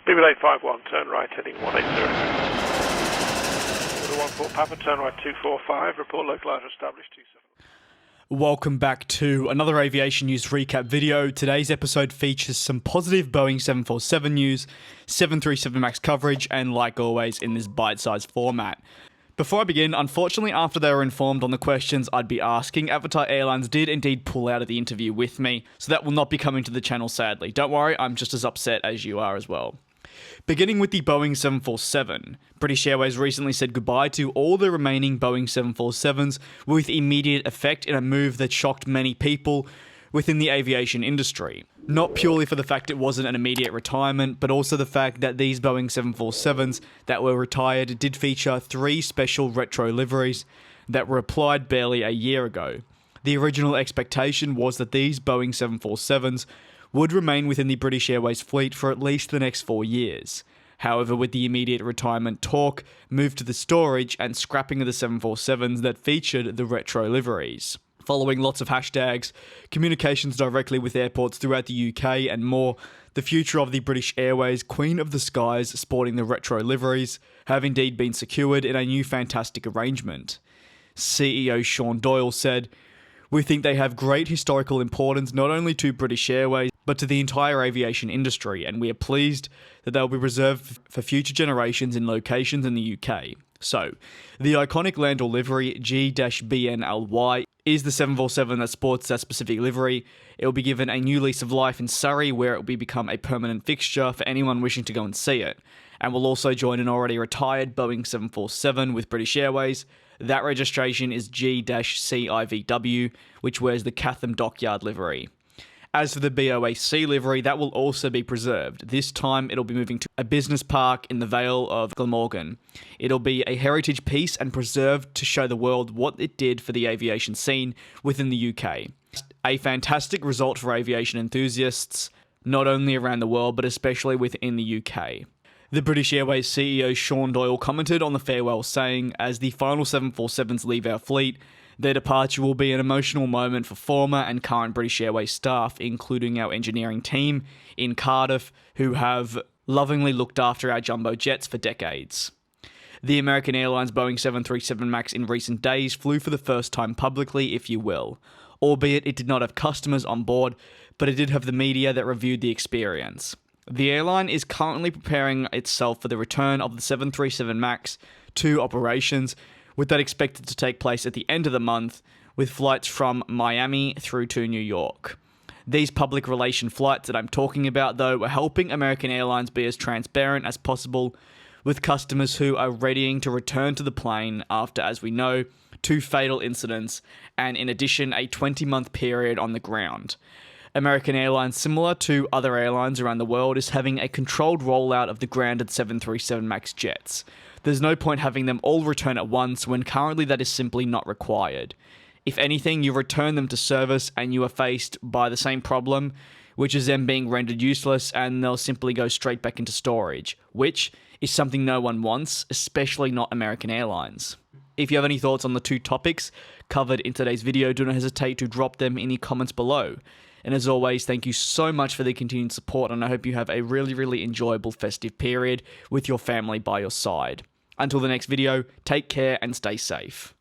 851, turn right, heading 180. 14 Papa, turn right 245, report localizer established 27. Welcome back to another aviation news recap video. Today's episode features some positive Boeing 747 news, 737 MAX coverage, and like always in this bite-sized format. Before I begin, unfortunately after they were informed on the questions I'd be asking, Avatar Airlines did indeed pull out of the interview with me, so that will not be coming to the channel sadly. Don't worry, I'm just as upset as you are as well. Beginning with the Boeing 747, British Airways recently said goodbye to all the remaining Boeing 747s with immediate effect in a move that shocked many people within the aviation industry. Not purely for the fact it wasn't an immediate retirement, but also the fact that these Boeing 747s that were retired did feature 3 special retro liveries that were applied barely a year ago. The original expectation was that these Boeing 747s would remain within the British Airways fleet for at least the next 4 years. However, with the immediate retirement talk moved to the storage and scrapping of the 747s that featured the retro liveries. Following lots of hashtags, communications directly with airports throughout the UK and more, the future of the British Airways Queen of the Skies sporting the retro liveries have indeed been secured in a new fantastic arrangement. CEO Sean Doyle said, "We think they have great historical importance not only to British Airways, but to the entire aviation industry, and we are pleased that they will be reserved for future generations in locations in the UK. So, the iconic Landor livery G-BNLY is the 747 that sports that specific livery. It will be given a new lease of life in Surrey, where it will become a permanent fixture for anyone wishing to go and see it, and will also join an already retired Boeing 747 with British Airways. That registration is G-CIVW, which wears the Catham Dockyard livery. As for the BOAC livery, that will also be preserved. This time, it'll be moving to a business park in the Vale of Glamorgan. It'll be a heritage piece and preserved to show the world what it did for the aviation scene within the UK. A fantastic result for aviation enthusiasts, not only around the world, but especially within the UK. The British Airways CEO Sean Doyle commented on the farewell saying, "As the final 747s leave our fleet, their departure will be an emotional moment for former and current British Airways staff, including our engineering team in Cardiff, who have lovingly looked after our jumbo jets for decades." The American Airlines Boeing 737 MAX in recent days flew for the first time publicly, if you will. Albeit it did not have customers on board, but it did have the media that reviewed the experience. The airline is currently preparing itself for the return of the 737 MAX to operations, with that expected to take place at the end of the month, with flights from Miami through to New York. These public relation flights that I'm talking about, though, are helping American Airlines be as transparent as possible with customers who are readying to return to the plane after, as we know, 2 fatal incidents, and in addition, a 20-month period on the ground. American Airlines, similar to other airlines around the world, is having a controlled rollout of the grounded 737 MAX jets. There's no point having them all return at once when currently that is simply not required. If anything, you return them to service and you are faced by the same problem, which is them being rendered useless, and they'll simply go straight back into storage, which is something no one wants, especially not American Airlines. If you have any thoughts on the 2 topics covered in today's video, do not hesitate to drop them in the comments below. And as always, thank you so much for the continued support, and I hope you have a really enjoyable festive period with your family by your side. Until the next video, take care and stay safe.